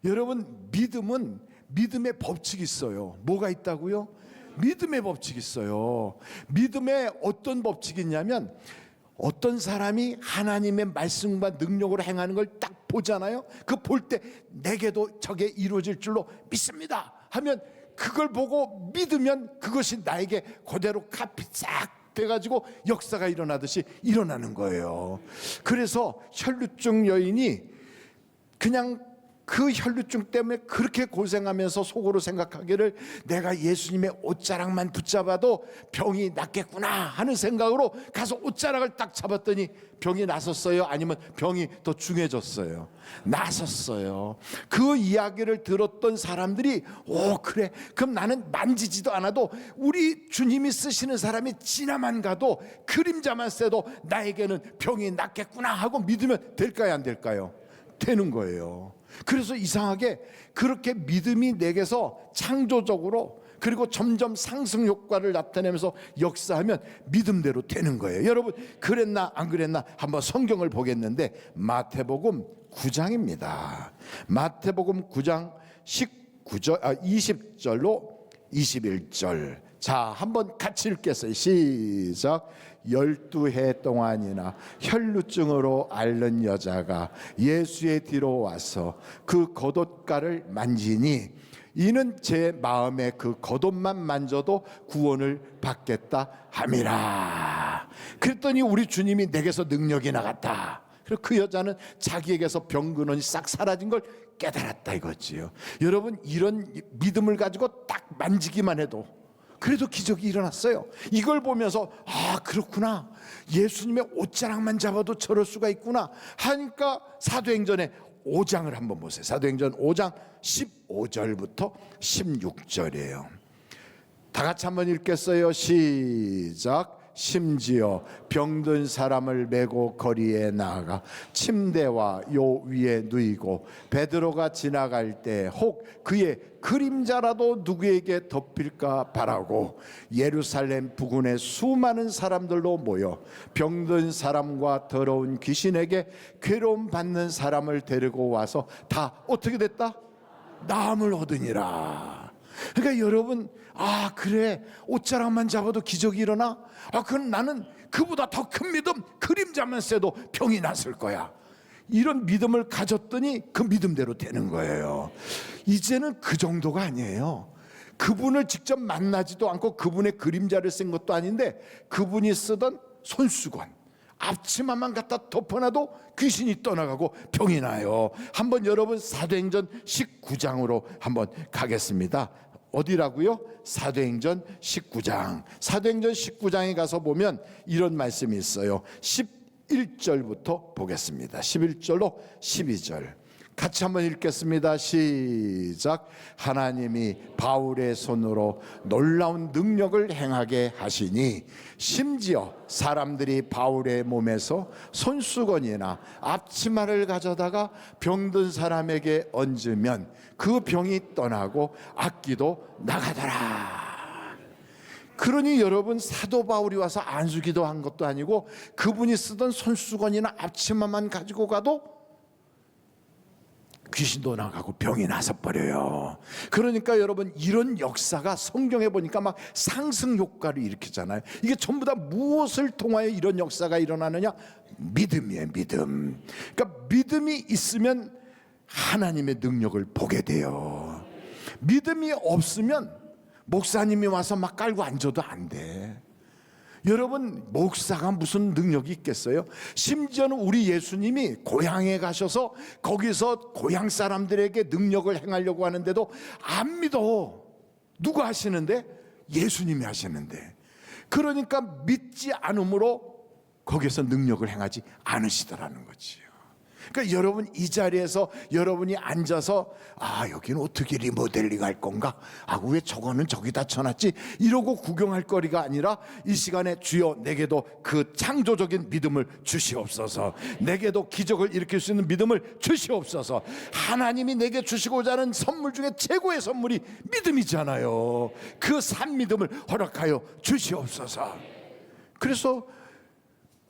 여러분, 믿음의 법칙이 있어요. 뭐가 있다고요? 믿음의 법칙이 있어요. 믿음의 어떤 법칙이 있냐면, 어떤 사람이 하나님의 말씀과 능력으로 행하는 걸 딱 보잖아요. 그 볼 때 내게도 저게 이루어질 줄로 믿습니다 하면, 그걸 보고 믿으면 그것이 나에게 그대로 카피 싹 돼가지고 역사가 일어나듯이 일어나는 거예요. 그래서 혈루증 여인이 그냥 그 혈루증 때문에 그렇게 고생하면서 속으로 생각하기를, 내가 예수님의 옷자락만 붙잡아도 병이 낫겠구나 하는 생각으로 가서 옷자락을 딱 잡았더니 병이 나섰어요? 아니면 병이 더 중해졌어요? 나섰어요. 그 이야기를 들었던 사람들이, 오, 그래, 그럼 나는 만지지도 않아도 우리 주님이 쓰시는 사람이 지나만 가도, 그림자만 쐬도 나에게는 병이 낫겠구나 하고 믿으면 될까요, 안 될까요? 되는 거예요. 그래서 이상하게 그렇게 믿음이 내게서 창조적으로, 그리고 점점 상승 효과를 나타내면서 역사하면 믿음대로 되는 거예요. 여러분, 그랬나 안 그랬나 한번 성경을 보겠는데, 마태복음 9장입니다. 마태복음 9장 20절로 21절. 자, 한번 같이 읽겠어요. 시작. 12해 동안이나 혈루증으로 앓는 여자가 예수의 뒤로 와서 그 겉옷가를 만지니, 이는 제 마음에 그 겉옷만 만져도 구원을 받겠다 함이라. 그랬더니 우리 주님이 내게서 능력이 나갔다. 그리고 그 여자는 자기에게서 병 근원이 싹 사라진 걸 깨달았다 이거지요. 여러분, 이런 믿음을 가지고 딱 만지기만 해도 그래도 기적이 일어났어요. 이걸 보면서, 아, 그렇구나, 예수님의 옷자락만 잡아도 저럴 수가 있구나 하니까 사도행전의 5장을 한번 보세요. 사도행전 5장 15절부터 16절이에요. 다 같이 한번 읽겠어요. 시작. 심지어 병든 사람을 메고 거리에 나아가 침대와 요 위에 누이고, 베드로가 지나갈 때 혹 그의 그림자라도 누구에게 덮일까 바라고 예루살렘 부근에 수많은 사람들로 모여 병든 사람과 더러운 귀신에게 괴로움 받는 사람을 데리고 와서 다 어떻게 됐다? 나음을 얻으니라. 그러니까 여러분, 아, 그래, 옷자락만 잡아도 기적이 일어나? 아, 그럼 나는 그보다 더 큰 믿음, 그림자만 쐬도 병이 났을 거야. 이런 믿음을 가졌더니 그 믿음대로 되는 거예요. 이제는 그 정도가 아니에요. 그분을 직접 만나지도 않고 그분의 그림자를 쓴 것도 아닌데, 그분이 쓰던 손수건, 앞치마만 갖다 덮어놔도 귀신이 떠나가고 병이 나요. 한번 여러분, 사도행전 19장으로 한번 가겠습니다. 어디라고요? 사도행전 19장. 사도행전 19장에 가서 보면 이런 말씀이 있어요. 11절부터 보겠습니다. 11절로 12절 같이 한번 읽겠습니다. 시작. 하나님이 바울의 손으로 놀라운 능력을 행하게 하시니, 심지어 사람들이 바울의 몸에서 손수건이나 앞치마를 가져다가 병든 사람에게 얹으면 그 병이 떠나고 악기도 나가더라. 그러니 여러분, 사도 바울이 와서 안수기도 한 것도 아니고, 그분이 쓰던 손수건이나 앞치마만 가지고 가도 귀신도 나가고 병이 나서 버려요. 그러니까 여러분, 이런 역사가 성경에 보니까 막 상승 효과를 일으키잖아요. 이게 전부 다 무엇을 통하여 이런 역사가 일어나느냐? 믿음이에요, 믿음. 그러니까 믿음이 있으면 하나님의 능력을 보게 돼요. 믿음이 없으면 목사님이 와서 막 깔고 앉아도 안 돼. 여러분, 목사가 무슨 능력이 있겠어요? 심지어는 우리 예수님이 고향에 가셔서 거기서 고향 사람들에게 능력을 행하려고 하는데도 안 믿어. 누가 하시는데? 예수님이 하시는데. 그러니까 믿지 않으므로 거기서 능력을 행하지 않으시더라는 거지요. 그러니까 여러분, 이 자리에서 여러분이 앉아서, 아, 여기는 어떻게 리모델링 할 건가? 아, 왜 저거는 저기다 쳐놨지? 이러고 구경할 거리가 아니라, 이 시간에 주여 내게도 그 창조적인 믿음을 주시옵소서, 내게도 기적을 일으킬 수 있는 믿음을 주시옵소서. 하나님이 내게 주시고자 하는 선물 중에 최고의 선물이 믿음이잖아요. 그 산 믿음을 허락하여 주시옵소서. 그래서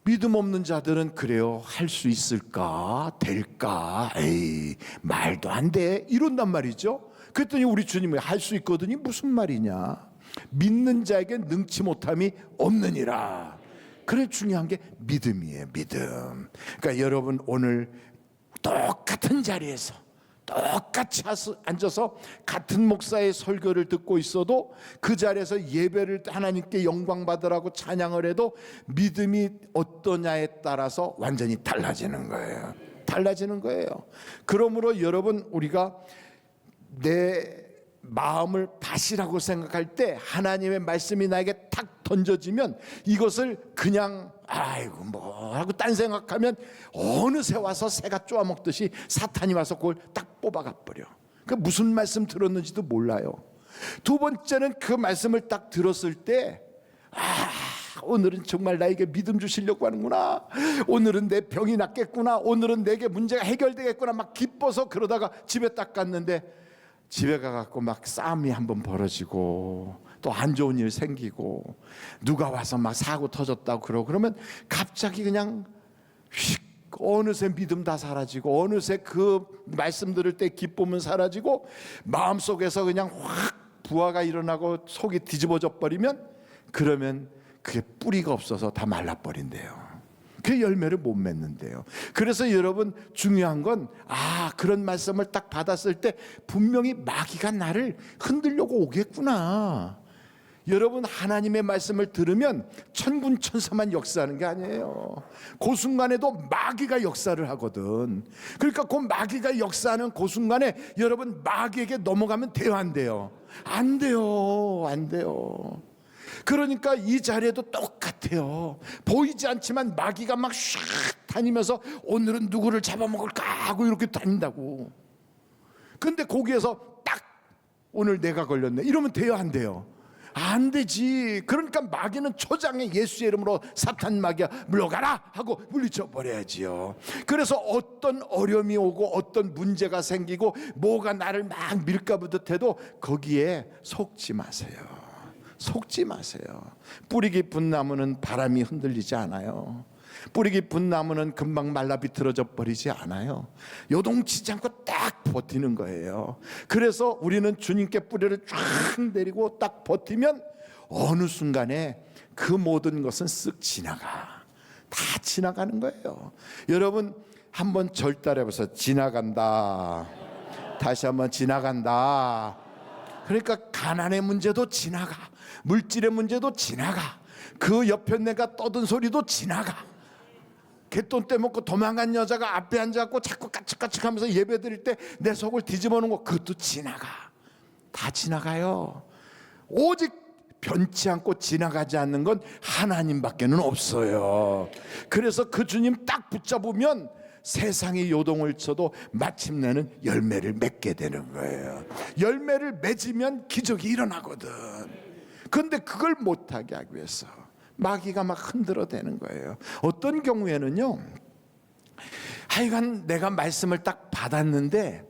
믿음 없는 자들은 그래요. 할 수 있을까? 될까? 에이, 말도 안 돼. 이런단 말이죠. 그랬더니 우리 주님이 할 수 있거든요. 무슨 말이냐? 믿는 자에게 능치 못함이 없느니라. 그래 중요한 게 믿음이에요. 믿음. 그러니까 여러분 오늘 똑같은 자리에서 똑같이 앉아서 같은 목사의 설교를 듣고 있어도 그 자리에서 예배를 하나님께 영광 받으라고 찬양을 해도 믿음이 어떠냐에 따라서 완전히 달라지는 거예요. 달라지는 거예요. 그러므로 여러분 우리가 내 마음을 밭이라고 생각할 때 하나님의 말씀이 나에게 탁 던져지면 이것을 그냥 아이고 뭐 하고 딴 생각하면 어느새 와서 새가 쪼아먹듯이 사탄이 와서 그걸 딱 뽑아가 버려. 그 무슨 말씀 들었는지도 몰라요. 두 번째는 그 말씀을 딱 들었을 때 오늘은 정말 나에게 믿음 주시려고 하는구나. 오늘은 내 병이 낫겠구나. 오늘은 내게 문제가 해결되겠구나. 막 기뻐서 그러다가 집에 딱 갔는데 집에 가갖고 막 싸움이 한번 벌어지고 또 안 좋은 일 생기고 누가 와서 막 사고 터졌다고 그러고 그러면 갑자기 그냥 휙 어느새 믿음 다 사라지고 어느새 그 말씀 들을 때 기쁨은 사라지고 마음속에서 그냥 확 부하가 일어나고 속이 뒤집어져 버리면 그러면 그게 뿌리가 없어서 다 말라버린대요. 그 열매를 못 맺는데요. 그래서 여러분 중요한 건 그런 말씀을 딱 받았을 때 분명히 마귀가 나를 흔들려고 오겠구나. 여러분 하나님의 말씀을 들으면 천군 천사만 역사하는 게 아니에요. 그 순간에도 마귀가 역사를 하거든. 그러니까 그 마귀가 역사하는 그 순간에 여러분 마귀에게 넘어가면 돼요, 안 돼요? 안 돼요. 안 돼요. 그러니까 이 자리에도 똑같아요. 보이지 않지만 마귀가 막 샥 다니면서 오늘은 누구를 잡아먹을까 하고 이렇게 다닌다고. 근데 거기에서 딱 오늘 내가 걸렸네 이러면 돼요, 안 돼요? 안 되지. 그러니까 마귀는 초장에 예수의 이름으로 사탄 마귀야 물러가라 하고 물리쳐 버려야지요. 그래서 어떤 어려움이 오고 어떤 문제가 생기고 뭐가 나를 막 밀가부듯해도 거기에 속지 마세요. 속지 마세요. 뿌리 깊은 나무는 바람이 흔들리지 않아요. 뿌리 깊은 나무는 금방 말라 비틀어져 버리지 않아요. 요동치지 않고 딱 버티는 거예요. 그래서 우리는 주님께 뿌리를 쫙 내리고 딱 버티면 어느 순간에 그 모든 것은 쓱 지나가. 다 지나가는 거예요. 여러분 한번 절달해보세요. 지나간다. 다시 한번 지나간다. 그러니까 가난의 문제도 지나가. 물질의 문제도 지나가. 그 옆에 내가 떠든 소리도 지나가. 갯돈 떼먹고 도망간 여자가 앞에 앉아갖고 자꾸 까측까측하면서 예배 드릴 때 내 속을 뒤집어 놓은 거 그것도 지나가. 다 지나가요. 오직 변치 않고 지나가지 않는 건 하나님밖에는 없어요. 그래서 그 주님 딱 붙잡으면 세상이 요동을 쳐도 마침내는 열매를 맺게 되는 거예요. 열매를 맺으면 기적이 일어나거든. 그런데 그걸 못하게 하기 위해서 마귀가 막 흔들어대는 거예요. 어떤 경우에는요, 하여간 내가 말씀을 딱 받았는데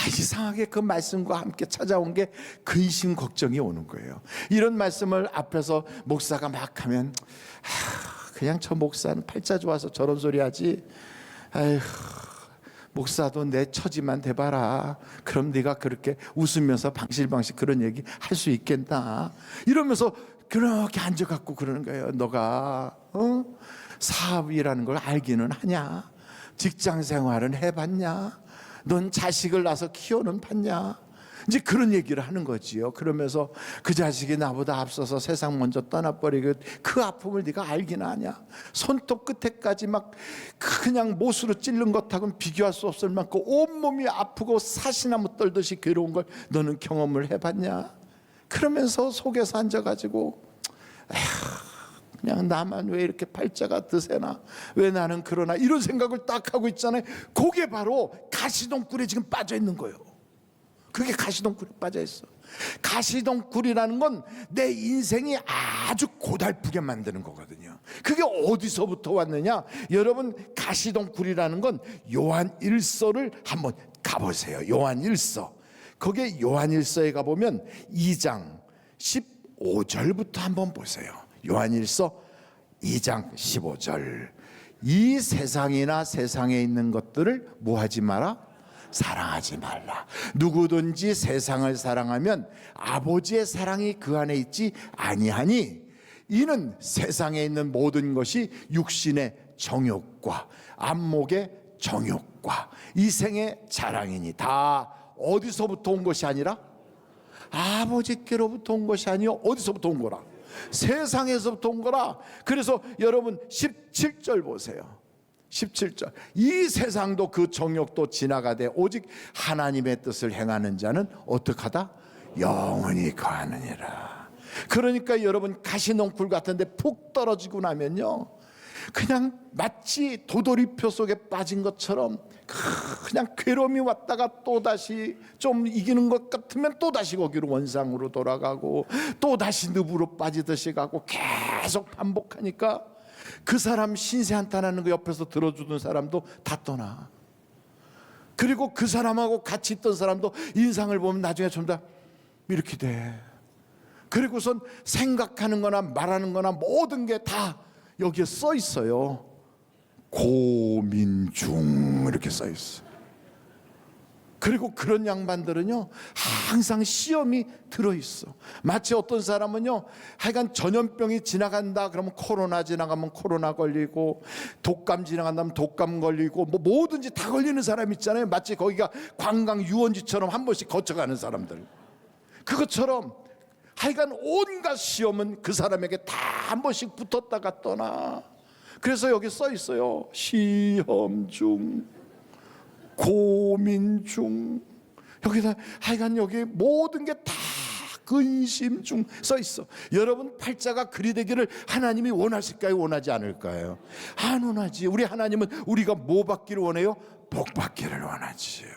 이상하게 그 말씀과 함께 찾아온 게 근심 걱정이 오는 거예요. 이런 말씀을 앞에서 목사가 막 하면 그냥 저 목사는 팔자 좋아서 저런 소리 하지. 아휴, 목사도 내 처지만 대봐라. 그럼 네가 그렇게 웃으면서 방실방실 그런 얘기 할 수 있겠나? 이러면서 그렇게 앉아갖고 그러는 거예요. 너가 사업이라는 걸 알기는 하냐? 직장 생활은 해봤냐? 넌 자식을 낳아서 키워는 봤냐? 이제 그런 얘기를 하는 거지요. 그러면서 그 자식이 나보다 앞서서 세상 먼저 떠나버리고 그 아픔을 네가 알기는 하냐? 손톱 끝에까지 막 그냥 못으로 찔른 것하고는 비교할 수 없을 만큼 온몸이 아프고 사시나무 떨듯이 괴로운 걸 너는 경험을 해봤냐? 그러면서 속에서 앉아가지고 그냥 나만 왜 이렇게 팔자가 드세나, 왜 나는 그러나, 이런 생각을 딱 하고 있잖아요. 그게 바로 가시덩굴에 지금 빠져 있는 거예요. 그게 가시덩굴에 빠져 있어. 가시덩굴이라는 건 내 인생이 아주 고달프게 만드는 거거든요. 그게 어디서부터 왔느냐? 여러분 가시덩굴이라는 건 요한일서를 한번 가보세요. 요한일서. 거기에 요한일서에 가보면 2장 15절부터 한번 보세요. 요한일서 2장 15절. 이 세상이나 세상에 있는 것들을 뭐하지 마라? 사랑하지 말라. 누구든지 세상을 사랑하면 아버지의 사랑이 그 안에 있지 아니하니 이는 세상에 있는 모든 것이 육신의 정욕과 안목의 정욕과 이생의 자랑이니. 다 어디서부터 온 것이 아니라 아버지께로부터 온 것이 아니요 어디서부터 온 거라? 세상에서부터 온 거라. 그래서 여러분 17절 보세요. 17절. 이 세상도 그 정욕도 지나가되 오직 하나님의 뜻을 행하는 자는 어떡하다? 영원히 거하느니라. 그러니까 여러분 가시넝쿨 같은데 푹 떨어지고 나면요 그냥 마치 도돌이표 속에 빠진 것처럼 그냥 괴로움이 왔다가 또다시 좀 이기는 것 같으면 또다시 거기로 원상으로 돌아가고 또다시 늪으로 빠지듯이 가고 계속 반복하니까 그 사람 신세 한탄하는 거 옆에서 들어주던 사람도 다 떠나. 그리고 그 사람하고 같이 있던 사람도 인상을 보면 나중에 좀 더 이렇게 돼. 그리고선 생각하는 거나 말하는 거나 모든 게 다 여기에 써 있어요. 고민중 이렇게 써 있어. 그리고 그런 양반들은요 항상 시험이 들어있어. 마치 어떤 사람은요 하여간 전염병이 지나간다 그러면 코로나 지나가면 코로나 걸리고 독감 지나간다면 독감 걸리고 뭐 뭐든지 다 걸리는 사람 있잖아요. 마치 거기가 관광 유원지처럼 한 번씩 거쳐가는 사람들. 그것처럼 하여간 온갖 시험은 그 사람에게 다 한 번씩 붙었다가 떠나. 그래서 여기 써 있어요. 시험 중 고민 중. 여기다 하여간 여기 모든 게 다 근심 중 써 있어. 여러분 팔자가 그리 되기를 하나님이 원하실까요? 원하지 않을까요? 안 원하지. 우리 하나님은 우리가 뭐 받기를 원해요? 복 받기를 원하지요.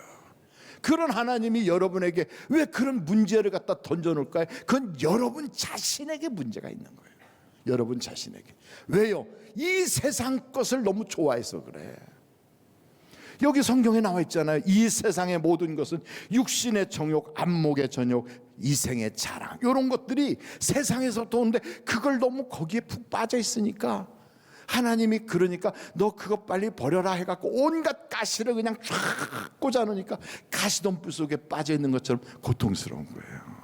그런 하나님이 여러분에게 왜 그런 문제를 갖다 던져놓을까요? 그건 여러분 자신에게 문제가 있는 거예요. 여러분 자신에게. 왜요? 이 세상 것을 너무 좋아해서 그래. 여기 성경에 나와 있잖아요. 이 세상의 모든 것은 육신의 정욕, 안목의 정욕, 이생의 자랑, 이런 것들이 세상에서부터 오는데 그걸 너무 거기에 푹 빠져 있으니까 하나님이 그러니까 너 그거 빨리 버려라 해갖고 온갖 가시를 그냥 쫙 꽂아놓으니까 가시덤불 속에 빠져 있는 것처럼 고통스러운 거예요.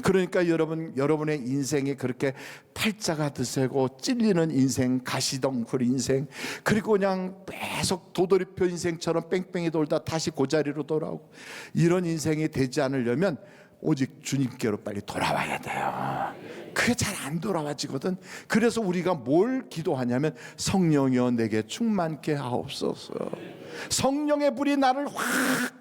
그러니까 여러분의 인생이 그렇게 팔자가 드세고 찔리는 인생, 가시덩굴 인생, 그리고 그냥 계속 도돌이표 인생처럼 뺑뺑이 돌다 다시 그 자리로 돌아오고 이런 인생이 되지 않으려면 오직 주님께로 빨리 돌아와야 돼요. 그게 잘 안 돌아와지거든. 그래서 우리가 뭘 기도하냐면 성령이여 내게 충만케 하옵소서. 성령의 불이 나를 확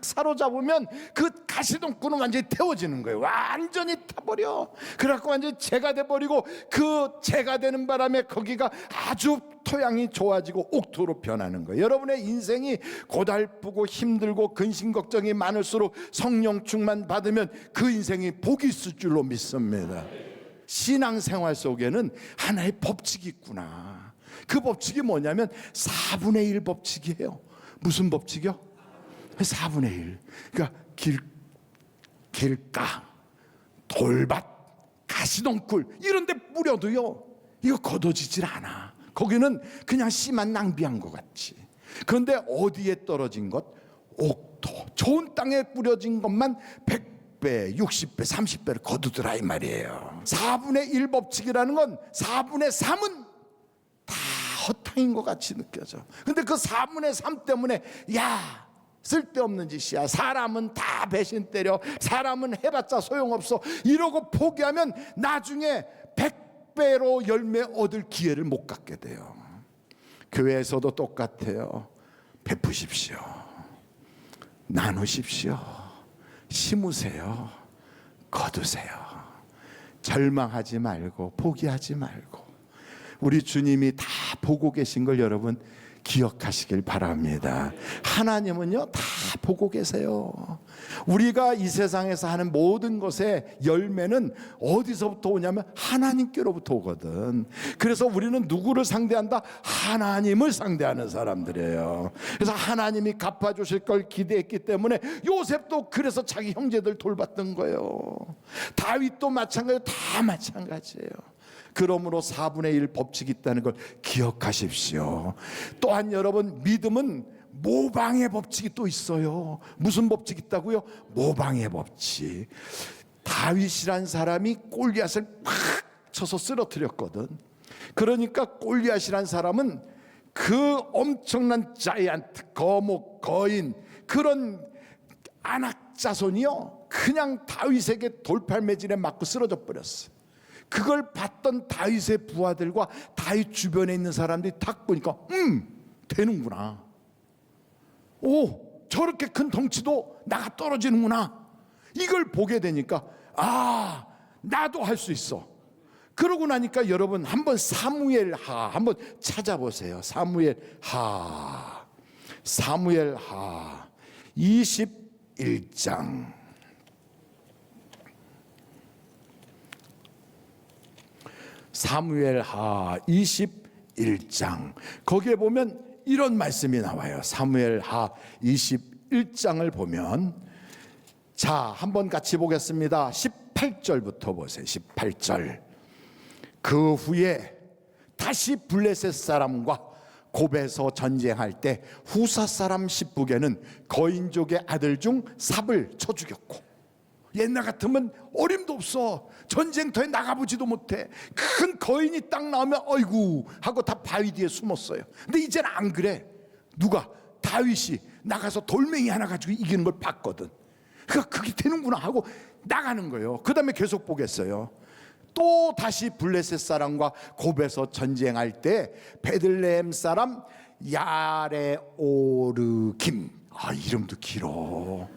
사로잡으면 그 가시덩굴은 완전히 태워지는 거예요. 완전히 타버려. 그래갖고 완전히 재가 돼버리고 그 재가 되는 바람에 거기가 아주 토양이 좋아지고 옥토로 변하는 거예요. 여러분의 인생이 고달프고 힘들고 근심 걱정이 많을수록 성령 충만 받으면 그 인생이 복이 있을 줄로 믿습니다. 신앙생활 속에는 하나의 법칙이 있구나. 그 법칙이 뭐냐면 4분의 1 법칙이에요. 무슨 법칙이요? 4분의 1. 그러니까 길가, 돌밭, 가시덩굴 이런 데 뿌려도요 이거 걷어지질 않아. 거기는 그냥 씨만 낭비한 것 같지. 그런데 어디에 떨어진 것? 옥토, 좋은 땅에 뿌려진 것만 100배, 60배, 30배를 거두더라 이 말이에요. 4분의 1 법칙이라는 건 4분의 3은 다 허탕인 것 같이 느껴져. 근데 그 4분의 3 때문에 야 쓸데없는 짓이야, 사람은 다 배신 때려, 사람은 해봤자 소용없어 이러고 포기하면 나중에 100배로 열매 얻을 기회를 못 갖게 돼요. 교회에서도 똑같아요. 베푸십시오, 나누십시오, 심으세요, 거두세요. 절망하지 말고 포기하지 말고 우리 주님이 다 보고 계신 걸 여러분 기억하시길 바랍니다. 하나님은요 다 보고 계세요. 우리가 이 세상에서 하는 모든 것의 열매는 어디서부터 오냐면 하나님께로부터 오거든. 그래서 우리는 누구를 상대한다? 하나님을 상대하는 사람들이에요. 그래서 하나님이 갚아주실 걸 기대했기 때문에 요셉도 그래서 자기 형제들 돌봤던 거예요. 다윗도 마찬가지예요. 다 마찬가지예요. 그러므로 4분의 1 법칙이 있다는 걸 기억하십시오. 또한 여러분, 믿음은 모방의 법칙이 또 있어요. 무슨 법칙이 있다고요? 모방의 법칙. 다윗이란 사람이 골리앗을 팍 쳐서 쓰러뜨렸거든. 그러니까 골리앗이란 사람은 그 엄청난 자이언트, 거목, 거인, 그런 아낙 자손이요, 그냥 다윗에게 돌팔매질에 맞고 쓰러져 버렸어. 그걸 봤던 다윗의 부하들과 다윗 주변에 있는 사람들이 딱 보니까 되는구나. 오, 저렇게 큰 덩치도 나가 떨어지는구나. 이걸 보게 되니까 아, 나도 할 수 있어. 그러고 나니까 여러분, 한번 사무엘하 한번 찾아보세요. 사무엘하 21장. 사무엘하 21장. 거기에 보면 이런 말씀이 나와요. 사무엘하 21장을 보면, 자, 한번 같이 보겠습니다. 18절부터 보세요. 18절. 그 후에 다시 블레셋 사람과 곱에서 전쟁할 때 후사 사람 십북에는 거인족의 아들 중 삽을 쳐 죽였고, 옛날 같으면 어림도 없어, 전쟁터에 나가보지도 못해. 큰 거인이 딱 나오면 어이구 하고 다 바위 뒤에 숨었어요. 근데 이제는 안 그래. 누가? 다윗이 나가서 돌멩이 하나 가지고 이기는 걸 봤거든. 그러니까 그게 되는구나 하고 나가는 거예요. 그 다음에 계속 보겠어요. 또 다시 블레셋 사람과 곱에서 전쟁할 때 베들레헴 사람 야레오르김, 아, 이름도 길어.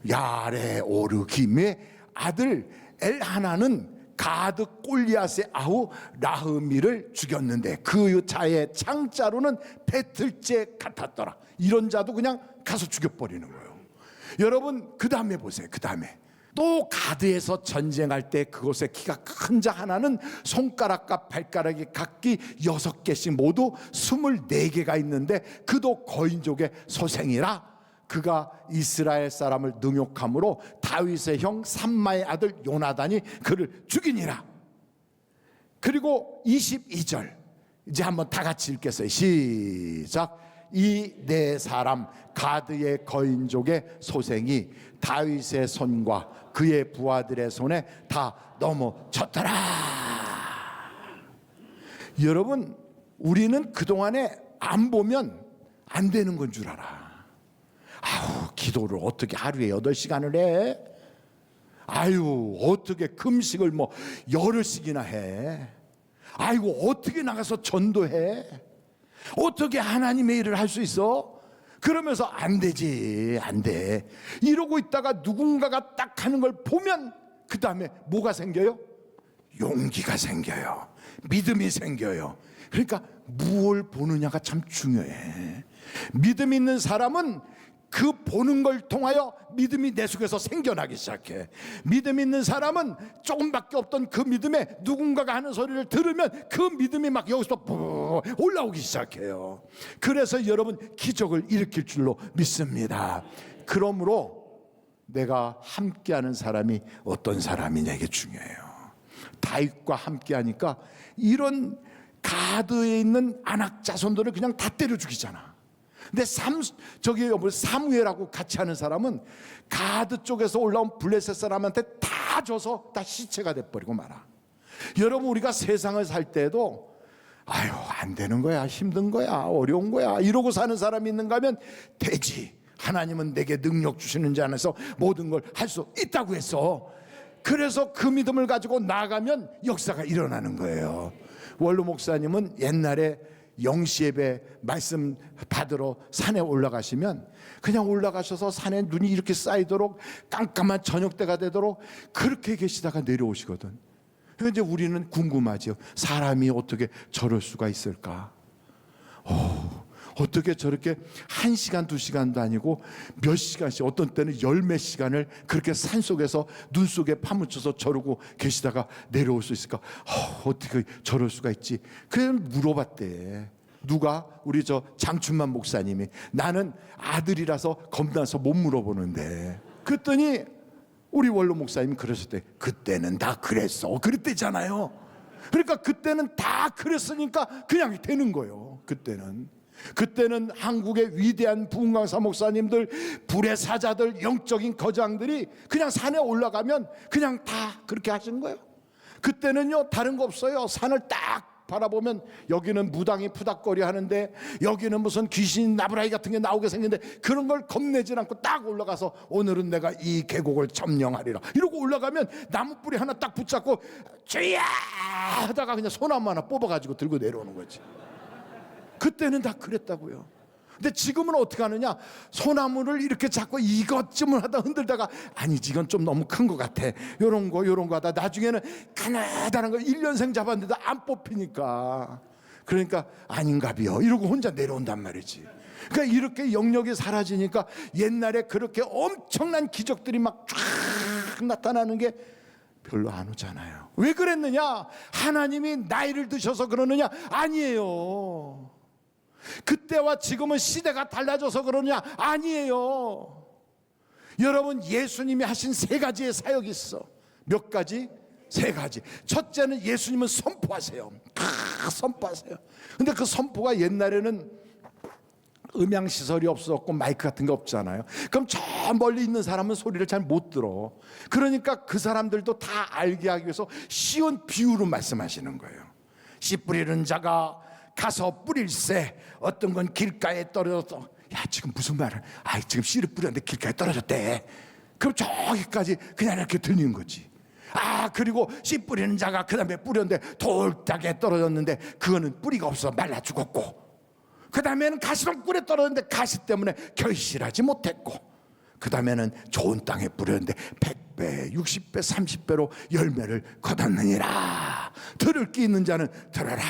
야레오르김의 아들 엘하나는 가드 골리앗의 아우 라흐미를 죽였는데 그 자의 창자로는 배틀째 같았더라. 이런 자도 그냥 가서 죽여버리는 거예요. 여러분, 그 다음에 보세요. 그 다음에 또 가드에서 전쟁할 때 그곳에 키가 큰 자 하나는 손가락과 발가락이 각기 6개씩 모두 24개가 있는데 그도 거인족의 소생이라. 그가 이스라엘 사람을 능욕함으로 다윗의 형 삼마의 아들 요나단이 그를 죽이니라. 그리고 22절 이제 한번 다 같이 읽겠어요. 시작. 이 네 사람 가드의 거인족의 소생이 다윗의 손과 그의 부하들의 손에 다 넘어졌더라. 여러분, 우리는 그동안에 안 보면 안 되는 건 줄 알아. 아우, 기도를 어떻게 하루에 8시간을 해? 아유, 어떻게 금식을 뭐 열흘씩이나 해? 아이고, 어떻게 나가서 전도해? 어떻게 하나님의 일을 할 수 있어? 그러면서 안 되지, 안 돼. 이러고 있다가 누군가가 딱 하는 걸 보면 그 다음에 뭐가 생겨요? 용기가 생겨요. 믿음이 생겨요. 그러니까 무엇을 보느냐가 참 중요해. 믿음 있는 사람은 그 보는 걸 통하여 믿음이 내 속에서 생겨나기 시작해. 믿음 있는 사람은 조금밖에 없던 그 믿음에 누군가가 하는 소리를 들으면 그 믿음이 막 여기서 올라오기 시작해요. 그래서 여러분, 기적을 일으킬 줄로 믿습니다. 그러므로 내가 함께하는 사람이 어떤 사람이냐, 이게 중요해요. 다윗과 함께하니까 이런 가드에 있는 아낙 자손들을 그냥 다 때려 죽이잖아. 근데 사무엘하고 같이 하는 사람은 가드 쪽에서 올라온 블레셋 사람한테 다 줘서 다 시체가 돼버리고 말아. 여러분, 우리가 세상을 살 때도 아유, 안 되는 거야, 힘든 거야, 어려운 거야 이러고 사는 사람이 있는가 하면 되지. 하나님은 내게 능력 주시는 자 안에서 모든 걸 할 수 있다고 했어. 그래서 그 믿음을 가지고 나가면 역사가 일어나는 거예요. 원로 목사님은 옛날에 영시예배 말씀 받으러 산에 올라가시면 그냥 올라가셔서 산에 눈이 이렇게 쌓이도록 깜깜한 저녁 때가 되도록 그렇게 계시다가 내려오시거든. 그러니까 이제 우리는 궁금하죠. 사람이 어떻게 저럴 수가 있을까? 어떻게 저렇게 1시간 2시간도 아니고 몇 시간씩, 어떤 때는 열몇 시간을 그렇게 산속에서 눈 속에 파묻혀서 저러고 계시다가 내려올 수 있을까? 어떻게 저럴 수가 있지? 그래서 물어봤대. 누가? 우리 저 장춘만 목사님이. 나는 아들이라서 겁나서 못 물어보는데. 그랬더니 우리 원로 목사님이 그랬을 때 그때는 다 그랬어 그랬대잖아요. 그러니까 그때는 다 그랬으니까 그냥 되는 거예요. 그때는 한국의 위대한 부흥강사 목사님들, 불의 사자들, 영적인 거장들이 그냥 산에 올라가면 그냥 다 그렇게 하신 거예요. 그때는요 다른 거 없어요. 산을 딱 바라보면 여기는 무당이 푸닥거리 하는데 여기는 무슨 귀신 나부라기 같은 게 나오게 생겼는데 그런 걸 겁내지 않고 딱 올라가서 오늘은 내가 이 계곡을 점령하리라 이러고 올라가면 나무 뿌리 하나 딱 붙잡고 주야 하다가 그냥 소나무 하나 뽑아가지고 들고 내려오는 거지. 그때는 다 그랬다고요. 근데 지금은 어떻게 하느냐, 소나무를 이렇게 잡고 이것쯤을 하다 흔들다가 아니지 이건 좀 너무 큰 것 같아, 요런 거 하다 나중에는 가나다란 거 1년생 잡았는데도 안 뽑히니까 그러니까 아닌가비요 이러고 혼자 내려온단 말이지. 그러니까 이렇게 영역이 사라지니까 옛날에 그렇게 엄청난 기적들이 막 쫙 나타나는 게 별로 안 오잖아요. 왜 그랬느냐, 하나님이 나이를 드셔서 그러느냐? 아니에요. 그때와 지금은 시대가 달라져서 그러냐? 아니에요. 여러분, 예수님이 하신 세 가지의 사역이 있어. 몇 가지? 세 가지. 첫째는 예수님은 선포하세요. 선포하세요. 근데 그 선포가 옛날에는 음향시설이 없었고 마이크 같은 게 없잖아요. 그럼 저 멀리 있는 사람은 소리를 잘 못 들어. 그러니까 그 사람들도 다 알게 하기 위해서 쉬운 비유로 말씀하시는 거예요. 씨 뿌리는 자가 가서 뿌릴새, 어떤 건 길가에 떨어졌어. 야 지금 무슨 말을, 지금 씨를 뿌렸는데 길가에 떨어졌대. 그럼 저기까지 그냥 이렇게 들리는 거지. 그리고 씨 뿌리는 자가 그 다음에 뿌렸는데 돌짝에 떨어졌는데 그거는 뿌리가 없어 말라 죽었고, 그 다음에는 가시덤불에 떨어졌는데 가시 때문에 결실하지 못했고, 그 다음에는 좋은 땅에 뿌렸는데 100배, 60배, 30배로 열매를 거뒀느니라. 들을 귀 있는 자는 들어라.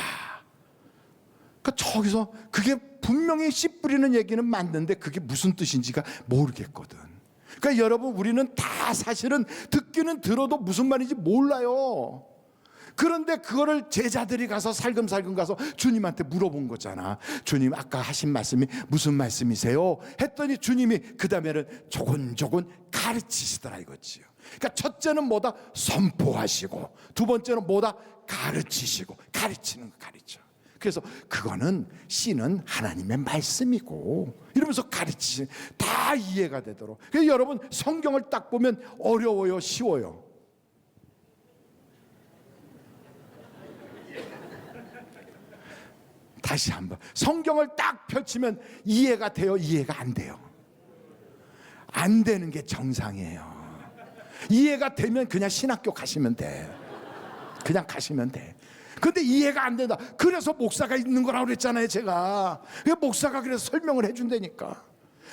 저기서 그게 분명히 씨 뿌리는 얘기는 맞는데 그게 무슨 뜻인지가 모르겠거든. 그러니까 여러분, 우리는 다 사실은 듣기는 들어도 무슨 말인지 몰라요. 그런데 그거를 제자들이 가서 살금살금 가서 주님한테 물어본 거잖아. 주님, 아까 하신 말씀이 무슨 말씀이세요? 했더니 주님이 그 다음에는 조곤조곤 가르치시더라 이거지요. 그러니까 첫째는 뭐다? 선포하시고, 두 번째는 뭐다? 가르치시고. 가르치는 거, 가르쳐. 그래서 그거는 씨는 하나님의 말씀이고 이러면서 가르치시, 다 이해가 되도록. 그래서 여러분, 성경을 딱 보면 어려워요, 쉬워요? 다시 한번, 성경을 딱 펼치면 이해가 돼요, 이해가 안 돼요? 안 되는 게 정상이에요. 이해가 되면 그냥 신학교 가시면 돼. 그냥 가시면 돼. 근데 이해가 안 된다. 그래서 목사가 있는 거라고 그랬잖아요, 제가. 목사가 그래서 설명을 해준다니까.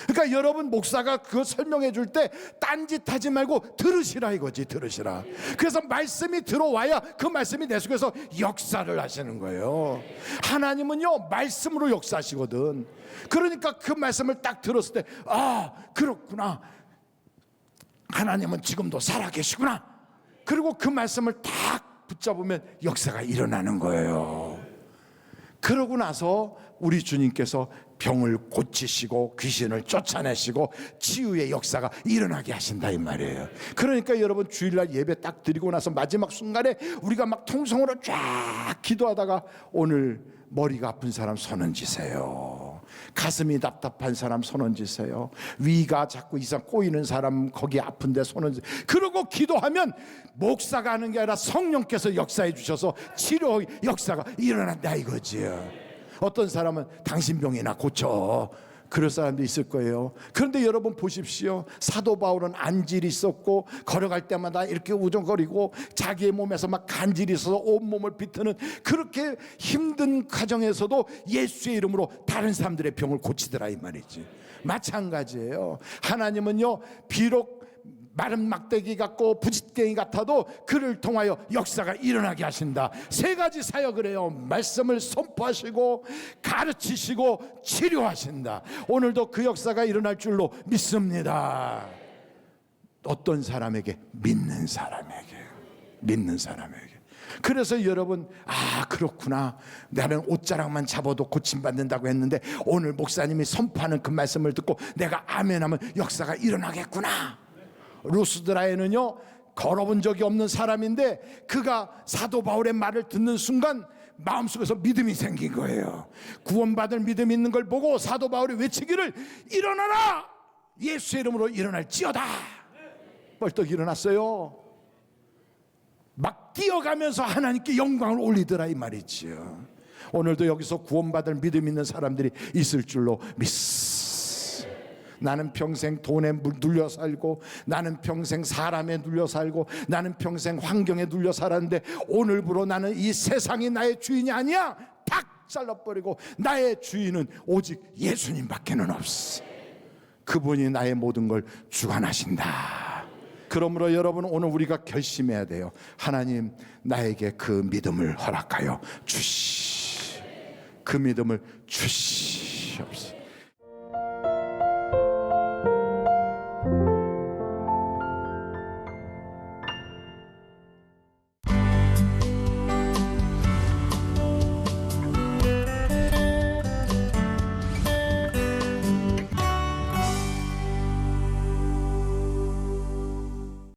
그러니까 여러분, 목사가 그거 설명해 줄 때 딴짓 하지 말고 들으시라 이거지, 들으시라. 그래서 말씀이 들어와야 그 말씀이 내 속에서 역사를 하시는 거예요. 하나님은요 말씀으로 역사하시거든. 그러니까 그 말씀을 딱 들었을 때, 그렇구나, 하나님은 지금도 살아계시구나. 그리고 그 말씀을 딱 붙잡으면 역사가 일어나는 거예요. 그러고 나서 우리 주님께서 병을 고치시고 귀신을 쫓아내시고 치유의 역사가 일어나게 하신다 이 말이에요. 그러니까 여러분, 주일날 예배 딱 드리고 나서 마지막 순간에 우리가 막 통성으로 쫙 기도하다가 오늘 머리가 아픈 사람 손 얹으세요. 가슴이 답답한 사람 손 얹으세요. 위가 자꾸 이상 꼬이는 사람 거기 아픈데 손 얹으세요. 그러고 기도하면 목사가 하는 게 아니라 성령께서 역사해 주셔서 치료 역사가 일어난다 이거지요. 어떤 사람은 당신 병이나 고쳐, 그럴 사람도 있을 거예요. 그런데 여러분 보십시오. 사도 바울은 안질이 있었고 걸어갈 때마다 이렇게 우정거리고 자기의 몸에서 막 간질이 있어서 온몸을 비트는 그렇게 힘든 과정에서도 예수의 이름으로 다른 사람들의 병을 고치더라 이 말이지. 마찬가지예요. 하나님은요 비록 마른 막대기 같고 부싯갱이 같아도 그를 통하여 역사가 일어나게 하신다. 세 가지 사역을 해요. 말씀을 선포하시고 가르치시고 치료하신다. 오늘도 그 역사가 일어날 줄로 믿습니다. 어떤 사람에게? 믿는 사람에게. 믿는 사람에게. 그래서 여러분, 그렇구나, 나는 옷자락만 잡아도 고침받는다고 했는데 오늘 목사님이 선포하는 그 말씀을 듣고 내가 아멘하면 역사가 일어나겠구나. 루스드라에는요 걸어본 적이 없는 사람인데 그가 사도 바울의 말을 듣는 순간 마음속에서 믿음이 생긴 거예요. 구원받을 믿음이 있는 걸 보고 사도 바울이 외치기를 일어나라, 예수의 이름으로 일어날지어다. 벌떡 일어났어요. 막 뛰어가면서 하나님께 영광을 올리더라 이 말이지요. 오늘도 여기서 구원받을 믿음 있는 사람들이 있을 줄로 믿습니다. 나는 평생 돈에 눌려 살고, 나는 평생 사람에 눌려 살고, 나는 평생 환경에 눌려 살았는데 오늘부로 나는 이 세상이 나의 주인이 아니야. 탁 잘라버리고 나의 주인은 오직 예수님밖에는 없어. 그분이 나의 모든 걸 주관하신다. 그러므로 여러분, 오늘 우리가 결심해야 돼요. 하나님, 나에게 그 믿음을 허락하여 주시, 그 믿음을 주시옵소서.